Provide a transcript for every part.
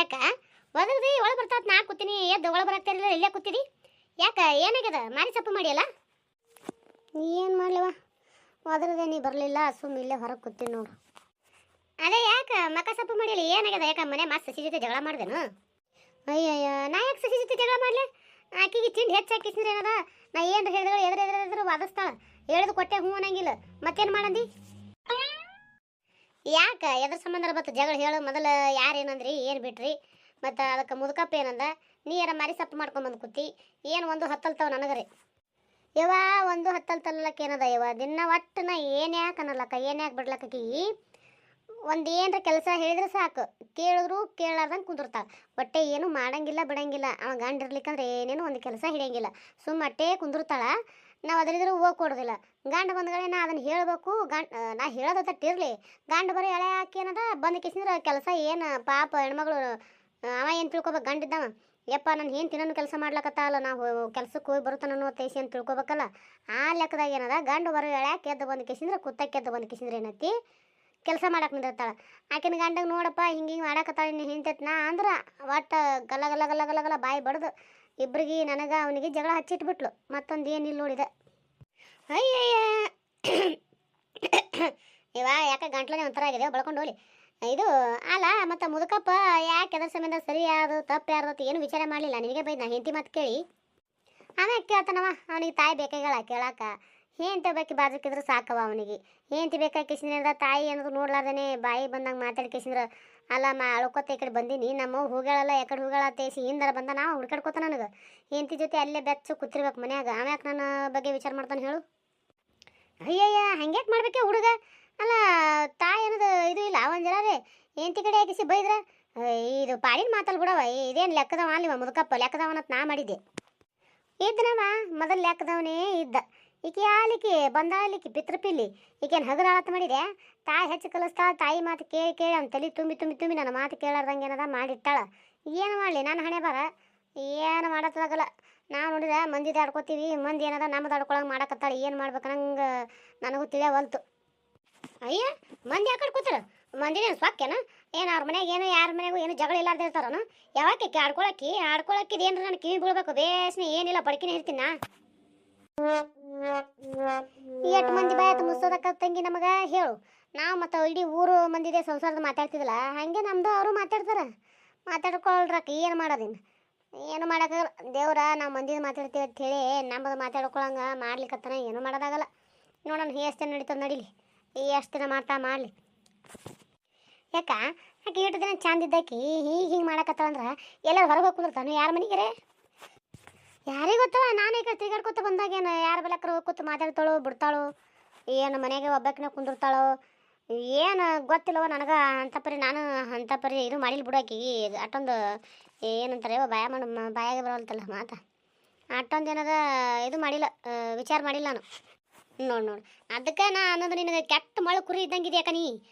ಯಾಕ ಒದಗದಿ ಒಳ ಬರ್ತಾತ್ ನಾ ಕೂತೀನಿ ಎದ್ದು ಒಳ ಬರಾಕ್ತಿರಲಿಲ್ಲ ಇಲ್ಲೇ ಕೂತಿದಿ ಯಾಕ ಏನಾಗ್ಯದ ಮಾರಿ ಸಪ್ಪು ಮಾಡಿಯಲ್ಲ ಏನು ಮಾಡ್ಲಿವ ಒದಗದೆ ನೀ ಬರಲಿಲ್ಲ ಸುಮ್ಮ ಇಲ್ಲೇ ಹೊರಗೆ ಕೂತೀನಿ ನೋಡು ಅದೇ ಯಾಕ ಮಕ ಸಪ್ಪು ಮಾಡಿಲ್ಲ ಏನಾಗ್ಯದ ಯಾಕ ಮನೆ ಮಾತು ಸಸಿ ಜೊತೆ ಜಗಳ ಮಾಡ್ದೇನು ಅಯ್ಯಯ್ಯ ನಾ ಯಾಕೆ ಸಸಿ ಜೊತೆ ಜಗಳ ಮಾಡ್ಲೆ ಆಕಿಗೆ ತಿಂಡಿ ಹೆಚ್ಚು ಹಾಕಿಸಿದ್ರೆ ಏನದ ನಾ ಏನು ಹೇಳಿದ್ರು ಎದುರು ವಾದಿಸ್ತಾಳ ಹೇಳಿದು ಕೊಟ್ಟೆ ಹ್ಞೂ ಅನ್ನಂಗಿಲ್ಲ ಮತ್ತೇನು ಮಾಡಂದಿ ಯಾಕ ಎದ್ರ ಸಂಬಂಧ ಬತ್ತು ಜಗಳ ಹೇಳು ಮೊದಲು ಯಾರೇನಂದ್ರಿ ಏನು ಬಿಟ್ರಿ ಮತ್ತು ಅದಕ್ಕೆ ಮುದುಕಪ್ಪ ಏನಂದ ನೀ ಯಾರ ಮಾರಿ ಸಪ್ಪು ಮಾಡ್ಕೊಂಬಂದು ಕೂತಿ ಏನು ಒಂದು ಹತ್ತಲ್ತಾವ ನನಗರಿ ಯವ್ವ ಒಂದು ಹತ್ತಲ್ತಲ್ಲಕ್ಕೆ ಏನದ ಯವ್ವ ದಿನ ಒಟ್ಟು ನಾ ಏನು ಯಾಕೆ ಅನ್ನಲ್ಲಕ್ಕ ಏನು ಯಾಕೆ ಬಿಡ್ಲಕ್ಕಿ ಒಂದು ಏನರ ಕೆಲಸ ಹೇಳಿದ್ರೆ ಸಾಕು ಕೇಳಿದ್ರು ಕೇಳಾರ್ದಂಗೆ ಕುಂದಿರ್ತಾಳೆ ಒಟ್ಟೆ ಏನು ಮಾಡಂಗಿಲ್ಲ ಬಿಡಂಗಿಲ್ಲ ಅವ ಗಂಡ ಇರ್ಲಿಕ್ಕಂದ್ರೆ ಏನೇನು ಒಂದು ಕೆಲಸ ಹಿಡಿಯಂಗಿಲ್ಲ ಸುಮ್ಮ ಅಟ್ಟೇ ಕುಂದಿರ್ತಾಳ ನಾವು ಅದರಿದ್ರು ಹೋಗಿ ಕೊಡೋದಿಲ್ಲ ಗಂಡ ಬಂದ್ಗಳೇ ನಾ ಅದನ್ನು ಹೇಳಬೇಕು ನಾ ಹೇಳೋದ ತಟ್ಟಿರಲಿ ಗಂಡ ಬರೀ ಎಳೆ ಹಾಕಿ ಏನದ ಬಂದು ಕಿಸಿದ್ರೆ ಕೆಲಸ ಏನು ಪಾಪ ಹೆಣ್ಮಗಳು ಅವ ಏನು ತಿಳ್ಕೊಬೇಕು ಗಂಡ ಇದ್ದವ ಯಪ್ಪ ನಾನು ಏನು ತಿನ್ನೋನು ಕೆಲಸ ಮಾಡ್ಲಕತ್ತಲ್ಲ ನಾವು ಕೆಲ್ಸಕ್ಕೆ ಹೋಗಿ ಬರುತ್ತಾನೋ ತೇಸಿ ಅಂತ ತಿಳ್ಕೊಬೇಕಲ್ಲ ಆ ಲೆಕ್ಕದಾಗ ಏನದ ಗಂಡು ಬರೋ ಎಳ್ಯಾಕೆ ಎದ್ದು ಬಂದು ಕಿಸಿದ್ರೆ ಕುತ್ತಕ್ಕೆ ಎದ್ದು ಬಂದು ಕಿಸಿದ್ರೆ ಏನೈತಿ ಕೆಲಸ ಮಾಡಕ್ಕೆ ನಿಂದಿರ್ತಾಳೆ ಆಕಿನ ಗಂಡಗೆ ನೋಡಪ್ಪ ಹಿಂಗೆ ಮಾಡಕತ್ತಾಳ ಇನ್ನು ಹಿಂತೈತೆ ನಾ ಅಂದ್ರೆ ಒಟ್ಟು ಗಲ್ಲ ಗಲ್ಲ ಗಲ್ಲ ಗಲ್ಲ ಗಲ್ಲ ಬಾಯಿ ಬಡ್ದು ಇಬ್ಬರಿಗೆ ನನಗೆ ಅವನಿಗೆ ಜಗಳ ಹಚ್ಚಿಟ್ಬಿಟ್ಲು ಮತ್ತೊಂದು ಏನಿಲ್ಲ ನೋಡಿದೆ ಅಯ್ಯಯ್ಯ ಇವ ಯಾಕೆ ಗಂಟ್ಲನೇ ಒಂಥರ ಆಗಿದೆ ಬಳ್ಕೊಂಡು ಹೋಗ್ಲಿ ಇದು ಅಲ್ಲ ಮತ್ತು ಮುದುಕಪ್ಪ ಯಾಕೆ ಎದ್ರ ಸಂಬಂಧ ಸರಿ ಯಾರು ತಪ್ಪು ಯಾರ್ದು ಏನು ವಿಚಾರ ಮಾಡಲಿಲ್ಲ ನಿನಗೆ ಬೈದ ನಾ ಹೆಂಡತಿ ಮಾತು ಕೇಳಿ ಆಮೇಲೆ ಕೇಳ್ತಾನವ ಅವನಿಗೆ ತಾಯಿ ಬೇಕಾಗಲ್ಲ ಕೇಳಾಕ ಹೆಂಡತಿ ಬೇಕಿ ಬಾಜುಕಿದ್ರೆ ಸಾಕವ ಅವನಿಗೆ ಹೆಂಡತಿ ಬೇಕಾಕಿಸಿದ್ರೆ ತಾಯಿ ಅನ್ನೋದು ನೋಡ್ಲಾರ್ದೇ ಬಾಯಿ ಬಂದಂಗೆ ಮಾತಾಡ್ಕಿಸಿದ್ರೆ ಅಲ್ಲ ಅಳ್ಕೊತ ಈ ಕಡೆ ಬಂದೀನಿ ನಮ್ಮ ಹೋಗ್ಯಾಳಲ್ಲ ಯಾಕಡೆ ಹೋಗ್ಯಾಳ ತೇಸಿ ಹಿಂದರ ಬಂದ ನಾವು ಹುಡ್ಕಾಡ್ಕೊತ ನನಗೆ ಹೆಂಡತಿ ಜೊತೆ ಅಲ್ಲೇ ಬೆಚ್ಚು ಕೂತಿರ್ಬೇಕು ಮನ್ಯಾಗ ಆಮ್ಯಾಕೆ ನನ್ನ ಬಗ್ಗೆ ವಿಚಾರ ಮಾಡ್ತಾನೆ ಹೇಳು ಅಯ್ಯಯ್ಯ ಹಂಗ್ಯಾಕೆ ಮಾಡ್ಬೇಕೆ ಹುಡುಗ ಅಲ್ಲ ತಾಯಿ ಅನ್ನೋದು ಇದು ಇಲ್ಲ ಒಂದು ಜನ ರೀ ಹೆಂಡತಿ ಕಡೆ ಹಾಕಿಸಿ ಬೈದ್ರೆ ಇದು ಪಾಡಿನ ಮಾತಲ್ಲಿ ಬಿಡವ ಇದೇನು ಲೆಕ್ಕದವ ಅಲ್ಲಿವ ಮುದುಕಪ್ಪ ಲೆಕ್ಕದವನತ್ ನಾ ಮಾಡಿದ್ದೆ ಇದ್ದನವ ಮೊದಲು ಲೆಕ್ಕದವನೇ ಇದ್ದ ಈಕೆ ಆಲಿಕ್ಕೆ ಬಂದಾಲಿಕ್ಕೆ ಪಿತೃಪಿಲ್ಲಿ ಈಕೇನು ಹಗರಾಳತ್ ಮಾಡಿದೆ ತಾಯಿ ಹೆಚ್ಚು ಕಲಿಸ್ತಾಳ ತಾಯಿ ಮಾತು ಕೇಳಿ ಕೇಳಿ ಅವ್ನು ತಲೆ ತುಂಬಿ ತುಂಬಿ ತುಂಬಿ ನನ್ನ ಮಾತು ಕೇಳಾರ್ದಂಗೆ ಏನದ ಮಾಡಿಟ್ಟಾಳ ಏನು ಮಾಡಲಿ ನಾನು ಹಣೆ ಬರ ಏನು ಮಾಡತ್ತಾಗಲ್ಲ ನಾವು ನೋಡಿದ್ರೆ ಮಂದಿದು ಆಡ್ಕೋತೀವಿ ಮಂದಿ ಏನದ ನಮ್ಮದು ಆಡ್ಕೊಳಂಗೆ ಮಾಡಕತ್ತಾಳ ಏನು ಮಾಡ್ಬೇಕು ನಂಗೆ ನನಗೂ ತಿಳಿಯವಲ್ತು ಅಯ್ಯ ಮಂದಿ ಯಾಕಡ್ಕೋತಾರ ಮಂದಿನೇನು ಸ್ವಕ್ಕೇನ ಏನು ಅವ್ರ ಮನೆಯಾಗ ಏನು ಯಾರ ಮನೆಯಾಗೂ ಏನು ಜಗಳ ಇಲ್ಲಾರ್ದು ಇರ್ತಾರನ ಯಾವಾಕೆ ಆಡ್ಕೊಳಕ್ಕಿದು ಏನ್ರ ನಾನು ಕಿವಿ ಬೀಳ್ಬೇಕು ಬೇಸ್ನಿ ಏನಿಲ್ಲ ಬಡ್ಕಿನೇ ಇರ್ತೀನಿ ನಾ ಎಷ್ಟು ಮಂದಿ ಬಾಯತ್ ಮುಸೋದಕ್ಕ ತಂಗಿ ನಮಗೆ ಹೇಳು ನಾವು ಮತ್ತು ಇಡೀ ಊರು ಮಂದಿದೆ ಸಂಸಾರದ ಮಾತಾಡ್ತಿದ್ದಿಲ್ಲ ಹಾಗೆ ನಮ್ಮದು ಅವರು ಮಾತಾಡ್ಕೊಳ್ರಕ್ಕ ಏನು ಮಾಡೋದಿನ್ನು ಏನು ಮಾಡೋಕ್ಕಾಗಲ್ಲ ದೇವ್ರ ನಾವು ಮಂದಿದ ಮಾತಾಡ್ತೀವಿ ಅಂತ ಹೇಳಿ ನಮ್ಮದು ಮಾತಾಡ್ಕೊಳಂಗೆ ಮಾಡ್ಲಿಕ್ಕತ್ತಾನ ಏನು ಮಾಡೋದಾಗಲ್ಲ ನೋಡೋಣ ಎಷ್ಟು ದಿನ ನಡೀತದೆ ನಡೀಲಿ ಎಷ್ಟು ದಿನ ಮಾಡಲಿ ಯಾಕ ಆಕೆ ಎಷ್ಟು ದಿನ ಚಂದ ಇದ್ದಾಕಿ ಹಿಂಗೆ ಮಾಡಕತ್ತಾಳಂದ್ರೆ ಎಲ್ಲರೂ ಹೊರಗೆ ಹೋಗಿ ಕುಂದಿರ್ತಾನೆ ಯಾರ ಮನೆಗೆ ಯಾರಿಗೆ ಗೊತ್ತವ ನಾನೇ ಈ ಕಡೆ ತಿರ್ಗಾಡ್ಕೊತ ಬಂದಾಗೇನು ಯಾರ ಬೆಲಕ್ಕರ ಹೋಗಿ ಕೂತು ಮಾತಾಡ್ತಾಳೋ ಬಿಡ್ತಾಳೋ ಏನು ಮನೆಗೆ ಒಬ್ಬಾಕಿನ ಕುಂದಿರ್ತಾಳೋ ಏನು ಗೊತ್ತಿಲ್ಲವ ನನಗೆ ಅಂಥಪರಿ ನಾನು ಅಂಥಪರಿ ಇದು ಮಾಡಿಲ್ಲ ಬಿಡೋಕಿ ಅಷ್ಟೊಂದು ಏನಂತಾರೆ ಬಾಯಾಗೆ ಬರೋಲ್ತಲ್ಲ ಮಾತಾ ಅಷ್ಟೊಂದು ಏನದ ಇದು ಮಾಡಿಲ್ಲ ವಿಚಾರ ಮಾಡಿಲ್ಲ ನಾನು ನೋಡಿ ಅದಕ್ಕೆ ನಾ ಅನ್ನೋದು ನಿನಗೆ ಕೆಟ್ಟ ಮಳೆ ಕುರಿ ಇದ್ದಂಗೆ ಇದೆಯಾಕ ನೀ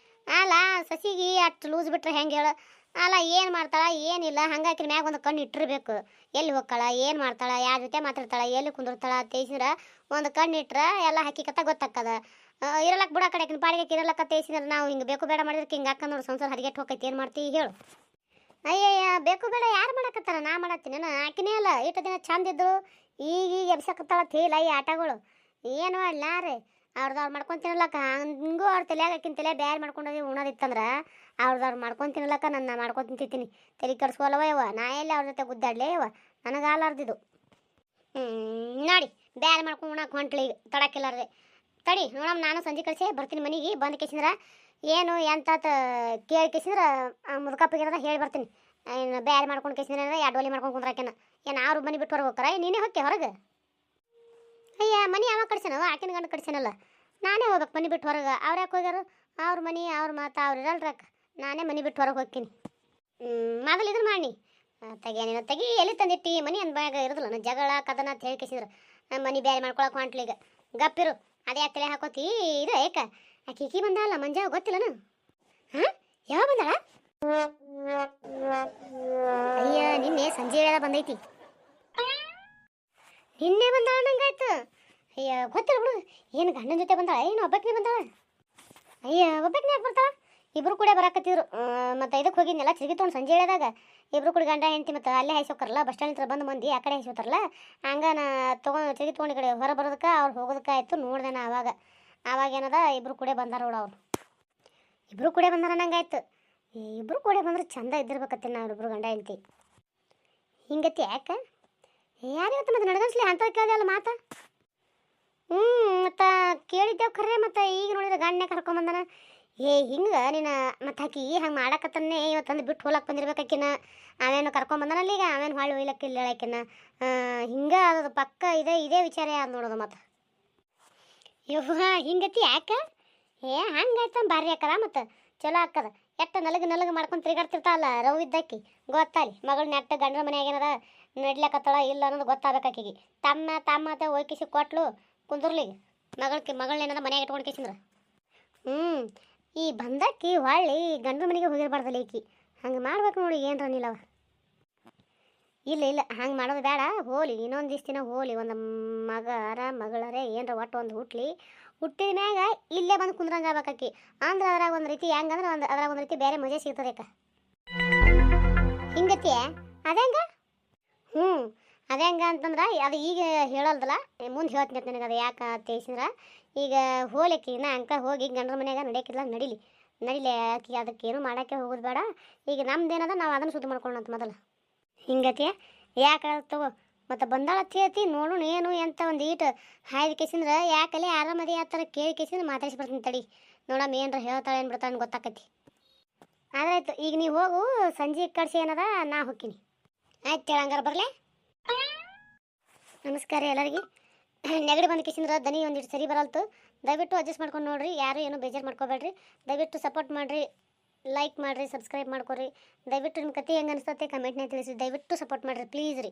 ಅಲ್ಲ ಸಸಿಗೆ ಅಷ್ಟು ಲೂಸ್ ಬಿಟ್ರೆ ಹೆಂಗೆ ಹೇಳು ಅಲ್ಲ ಏನು ಮಾಡ್ತಾಳ ಏನಿಲ್ಲ ಹಂಗಾಕಿನ ಮ್ಯಾಗ ಒಂದು ಕಣ್ಣು ಇಟ್ಟಿರ್ಬೇಕು ಎಲ್ಲಿ ಹೋಗ್ತಾಳ ಏನು ಮಾಡ್ತಾಳ ಯಾರ ಜೊತೆ ಮಾತಾಡ್ತಾಳ ಎಲ್ಲಿ ಕುಂದಿರ್ತಾಳ ತೇಸಿದ್ರೆ ಒಂದು ಕಣ್ಣು ಇಟ್ರೆ ಎಲ್ಲ ಹಾಕಿಕತ್ತ ಗೊತ್ತಾಕ್ಕದ ಇರಲಕ್ಕೆ ಬಿಡ ಕಡೆಕಿನ ಪಾಡಿಗೆ ಇರಲಕ್ಕ ತೇಸಿದ್ರೆ ನಾವು ಹಿಂಗೆ ಬೇಕು ಬೇಡ ಮಾಡಿದ್ರೆ ಹಿಂಗೆ ಅಕ್ಕ ನೋಡಿ ಸಂಸಾರ ಹರಿಗೆಟ್ಟು ಹೋಗೈತಿ ಏನು ಮಾಡ್ತೀವಿ ಹೇಳು ಅಯ್ಯಯ್ಯ ಬೇಕು ಬೇಡ ಯಾರು ಮಾಡಕತ್ತಾರ ನಾ ಮಾಡತ್ತೀನಿ ನಾನು ಆಕಿನೇ ಅಲ್ಲ ಇಷ್ಟು ದಿನ ಚಂದ ಇದ್ದು ಈಗ ಎಬ್ಸಕತ್ತಾಳ ತೇಲ ಈ ಆಟಗಳು ಏನು ಮಾಡ್ಲಾರೆ ಅವ್ರದವ್ರು ಮಾಡ್ಕೊಂಡು ತಿನ್ನಲಕ್ಕ ಹಂಗೂ ಅವ್ರ ತಲೆಯಾಗ ಆಕಿನ ತಲೆ ಬ್ಯಾರೆ ಮಾಡ್ಕೊಂಡೋಗಿ ಉಣೋದಿತ್ತಂದ್ರೆ ಅವ್ರದವ್ರು ಮಾಡ್ಕೊಂಡು ತಿನ್ನಲಕ್ಕ ನನ್ನ ಮಾಡ್ಕೊಂಡು ತಿಂತೀನಿ ತಲೆ ಕೆಡ್ಸ್ಕೊಲ್ಲವ ಯವ್ವ ನಾ ಎಲ್ಲಿ ಅವ್ರ ಜೊತೆ ಗುದ್ದಾಡ್ಲೇ ಯವ್ವ ನನಗೆ ಆಲಾರ್ದಿದ್ದು ನೋಡಿ ಬ್ಯಾರೆ ಮಾಡ್ಕೊಂಡು ಉಣಕ್ಕೆ ಹೊಂಟ್ಲಿ ಈಗ ತಡಕ್ಕಿಲ್ಲಾರ್ದೆ ತಡಿ ನೋಡಮ್ಮ ನಾನು ಸಂಜೆ ಕಳಿಸಿ ಬರ್ತೀನಿ ಮನೆಗೆ ಬಂದು ಕೇಸಿದ್ರೆ ಏನು ಎಂತ ಕೇಳಿ ಕೇಸಿದ್ರೆ ಮುದುಕಪ್ಪಿಗೆ ಏನಾರ ಹೇಳಿ ಬರ್ತೀನಿ ಏನು ಬ್ಯಾರೆ ಮಾಡ್ಕೊಂಡು ಕೇಸಿದ್ರೆ ಏನಾರ ಎರಡು ಒಲಿ ಮಾಡ್ಕೊಂಡು ಕುಂದ್ರಾಕೇನ ಏನು ಅವ್ರು ಮನೆ ಬಿಟ್ಟು ಹೊರಗೆ ಹೋಗ್ತಾರ ನೀನೇ ಹೊಕ್ಕೆ ಹೊರಗೆ ಅಯ್ಯ ಮನೆ ಯಾವಾಗ ಕಡ್ಸೇನವ ಆಕಿನ ಗಂಡು ಕಡ್ಸೇನಲ್ಲ ನಾನೇ ಹೋಗ್ಬೇಕು ಮನೆ ಬಿಟ್ಟು ಹೊರಗೆ ಅವ್ರು ಯಾಕೆ ಹೋಗ್ಯಾರು ಅವ್ರ ಮನೆ ಅವ್ರ ಮಾತು ಅವ್ರು ಇರಲ್ರಕ್ಕ ನಾನೇ ಮನೆ ಬಿಟ್ಟು ಹೊರಗೆ ಹೋಗ್ತೀನಿ ಮೊದಲು ಇದನ್ನು ಮಾಡಿ ತೆಗಿಯೇನೇನೋ ತೆಗಿ ಎಲ್ಲಿ ತಂದಿಟ್ಟು ಮನೆ ಅಂದ ಬ್ಯಾಗ ಇರೋದಿಲ್ಲ ನಾನು ಜಗಳ ಕದನ ಅಂತ ಹೇಳಿ ಕೇಸಿದ್ರೆ ಮನೆ ಬೇರೆ ಮಾಡ್ಕೊಳಕ್ಕೆ ಹೊಂಟ್ಲಿಗ ಗಪ್ಪಿರು ಅದೇ ಯಾಕೆ ತಲೆ ಹಾಕೋತಿ ಇದು ಏಕ ಆಕೆ ಈಕಿ ಬಂದಾಳ ಮಂಜ ಗೊತ್ತಿಲ್ಲನು ಹಾಂ ಯಾವ ಬಂದಾಳ ಅಯ್ಯ ನಿನ್ನೆ ಸಂಜೆ ವೇಳೆ ಬಂದೈತಿ ನಿನ್ನೆ ಬಂದಾಳ ನಂಗಾಯ್ತು ಅಯ್ಯ ಗೊತ್ತಿಲ್ಲ ಬಿಡು ಏನು ಗಂಡನ ಜೊತೆ ಬಂದಾಳ ಏನು ಒಬ್ಬಾಕಿನೇ ಬಂದಾಳ ಅಯ್ಯ ಒಬ್ಬಾಕಿನೇ ಯಾಕೆ ಬರ್ತಾಳ ಇಬ್ರು ಕೂಡ ಬರಾಕತ್ತಿದ್ರು. ಮತ್ತು ಇದಕ್ಕೆ ಹೋಗಿದ್ನೆಲ್ಲ ಚಿಗಿ ತೊಗೊಂಡು ಸಂಜೆ ಹೇಳಿದಾಗ ಇಬ್ರು ಕೂಡ ಗಂಡ ಹೆಂಡತಿ ಮತ್ತು ಅಲ್ಲೇ ಹಾಯ್ಸೋಕಾರಲ್ಲ ಬಸ್ ಸ್ಟ್ಯಾಂಡ್ ಹತ್ರ ಬಂದು ಮಂದಿ ಆ ಕಡೆ ಹಾಯ್ಸೋತಾರಲ್ಲ. ಹಂಗೆ ನಾ ಚಿಗಿ ತೊಗೊಂಡು ಈ ಕಡೆ ಹೊರ ಬರೋದಕ್ಕೆ ಅವ್ರು ಹೋಗೋದಕ್ಕೆ ಆಯಿತು. ನೋಡಿದೆ ನಾ ಆವಾಗ ಏನದ ಇಬ್ರು ಕೂಡ ಬಂದಾರ ನೋಡು. ಅವ್ರು ಇಬ್ರು ಕೂಡ ಬಂದಾರ ನಂಗಾಯ್ತು. ಇಬ್ರು ಕೂಡ ಬಂದ್ರೆ ಚಂದ ಇದ್ದಿರ್ಬೇಕತ್ತೆ ನಾವಿಬ್ರು ಗಂಡ ಹೆಂಡತಿ. ಹಿಂಗತಿ ಯಾಕೆ ಯಾರು ಇವತ್ತು ಮತ್ತೆ ನಡ್ಗನ್ಸ್ಲಿ ಅಂತ ಕೇಳಿದೆ ಅಲ್ಲ ಮಾತಾ. ಮತ್ತು ಕೇಳಿದ್ದೇವು ಖರೆ. ಮತ್ತು ಈಗ ನೋಡಿದ್ರೆ ಗಂಡನೇ ಕರ್ಕೊಂಬಂದನ. ಹಿಂಗೆ ನೀನು ಮತ್ತು ಆಕಿ ಹಂಗೆ ಮಾಡಾಕತ್ತನ್ನೇ ಇವತ್ತಂದು ಬಿಟ್ಟು ಹೋಲಕ್ಕೆ ಬಂದಿರ್ಬೇಕಾಕಿನ. ಅವೇನು ಕರ್ಕೊಂಬಂದನಲ್ಲಿ ಈಗ ಅವೇನು ಹೊಳ್ಳಿ ಒಯ್ಲಕ್ಕೆ ಇಲ್ಲ ಹೇಳಾಕಿನ. ಹಿಂಗೆ ಅದು ಪಕ್ಕ ಇದೇ ವಿಚಾರ ಯಾರು ನೋಡೋದು ಮತ್ತು. ಯವ್ವ ಹಿಂಗತಿ ಯಾಕೆ ಹಂಗಾಯ್ತು ಭಾರಿ ಹಾಕದ ಮತ್ತು ಚಲೋ ಹಾಕದ. ಎಟ್ಟ ನಲಗ ಮಾಡ್ಕೊಂಡು ತಿರುಗಾಡ್ತಿರ್ತಾವಲ್ಲ ರವ್ ಇದ್ದಾಕಿ ಗೊತ್ತಾಲಿ. ಮಗಳು ನೆಟ್ಟ ಗಂಡ್ರ ಮನೆಯಾಗೇನದ ನಡ್ಲಕತ್ತಳ ಇಲ್ಲ ಅನ್ನೋದು ಗೊತ್ತಾಗಬೇಕಾಕಿಗೆ. ತಮ್ಮ ಹೋಯ್ಕಿಸಿ ಕೊಟ್ಲು ಕುಂದ್ರಲಿಗೆ ಮಗಳನ್ನೇನದ ಮನೆಯಾಗ ಇಟ್ಕೊಂಡು ಕಿಸಿಂದ್ರ. ಈ ಬಂದಾಕಿ ಹೊಳ್ಳಿ ಗಂಡ್ರ ಮನೆಗೆ ಹೋಗಿರ್ಬಾರ್ದಲ್ಲ ಈಕಿ. ಹಂಗೆ ಮಾಡ್ಬೇಕು ನೋಡಿ ಏನರ ನಿಲ್ಲವ. ಇಲ್ಲ ಹಂಗೆ ಮಾಡೋದು ಬೇಡ. ಹೋಲಿ ಇನ್ನೊಂದು ದಿವ್ಸ ದಿನ ಹೋಲಿ. ಒಂದು ಮಗಳರೇ ಏನರ ಒಟ್ಟು ಒಂದು ಹುಟ್ಟಿದ ಮ್ಯಾಗ ಇಲ್ಲೇ ಬಂದು ಕುಂದ್ರಂಗೆ ಆಗ್ಬೇಕಾಕಿ. ಅಂದ್ರೆ ಅದ್ರಾಗ ಒಂದು ರೀತಿ ಹೆಂಗಂದ್ರೆ ಅದ್ರಾಗ ಒಂದು ರೀತಿ ಬೇರೆ ಮಜಾ ಸಿಗ್ತದೆ ಅಕ್ಕ. ಹಿಂಗತಿ ಅದೇಂಗ ಅದೇಂಗ ಅಂತಂದ್ರೆ ಅದು ಈಗ ಹೇಳಲ್ದಲ್ಲ, ಮುಂದೆ ಹೇಳ್ತೀನಿ ನನಗೆ ಅದು ಯಾಕೆ ತೇಸಿಂದ್ರೆ. ಈಗ ಹೋಲಿಕ್ಕಿ ನಾ ಅಂಕ ಹೋಗಿ ಗಂಡ್ರ ಮನ್ಯಾಗ ನಡೆಯಕ್ಕಿಲ್ಲ ನಡಿಲಿ ಆಕಿ ಅದಕ್ಕೇನು ಮಾಡೋಕ್ಕೆ ಹೋಗೋದು ಬೇಡ. ಈಗ ನಮ್ದೇನದ ನಾವು ಅದನ್ನು ಶುದ್ಧ ಮಾಡ್ಕೊಳ್ಳೋಣ ಮೊದಲು. ಹಿಂಗತಿ ಯಾಕೆ ತಗೋ ಮತ್ತು ಬಂದಾಳ ಹೇಳ್ತಿ ನೋಡೋಣ ಏನು ಎಂತ ಒಂದು ಈಟು ಹಾಯ್ದು ಕೇಸಿಂದ್ರೆ ಯಾಕಲ್ಲಿ ಆರಾಮದಿ ಆ ಥರ ಕೇಳಿ ಕೇಸಿಂದ್ರೆ ಮಾತಾಡಿಸ್ಬಿಡ್ತೀನಿ ತಡಿ. ನೋಡಮ್ಮ ಏನರ ಹೇಳ್ತಾಳೆ ಏನು ಬಿಡ್ತಾಳೆ ಗೊತ್ತಾಕತಿ. ಆದ್ರಾಯ್ತು ಈಗ ನೀವು ಹೋಗು ಸಂಜೆ ಕಡ್ಸಿ ಏನದ ನಾ ಹೋಗ್ತೀನಿ. ಆಯ್ತು ಹಂಗಾರ ಬರಲೇ. ನಮಸ್ಕಾರ ಎಲ್ಲರಿಗೆ. ನೆಗಡಿ ಬಂದು ಕೇಸಿಂದ್ರೆ ದನಿ ಒಂದಿಟ್ಟು ಸರಿ ಬರಲ್ತು. ದಯವಿಟ್ಟು ಅಡ್ಜಸ್ಟ್ ಮಾಡ್ಕೊಂಡು ನೋಡಿರಿ. ಯಾರು ಏನೂ ಬೇಜಾರು ಮಾಡ್ಕೋಬೇಡ್ರಿ. ದಯವಿಟ್ಟು ಸಪೋರ್ಟ್ ಮಾಡಿರಿ, ಲೈಕ್ ಮಾಡಿರಿ, ಸಬ್ಸ್ಕ್ರೈಬ್ ಮಾಡ್ಕೊರಿ. ದಯವಿಟ್ಟು ನಿಮ್ಮ ಕತೆ ಹೆಂಗೆ ಅನಿಸ್ತತೆ ಕಮೆಂಟ್ನಾಗ ತಿಳಿಸಿ. ದಯವಿಟ್ಟು ಸಪೋರ್ಟ್ ಮಾಡಿರಿ ಪ್ಲೀಸ್ ರೀ.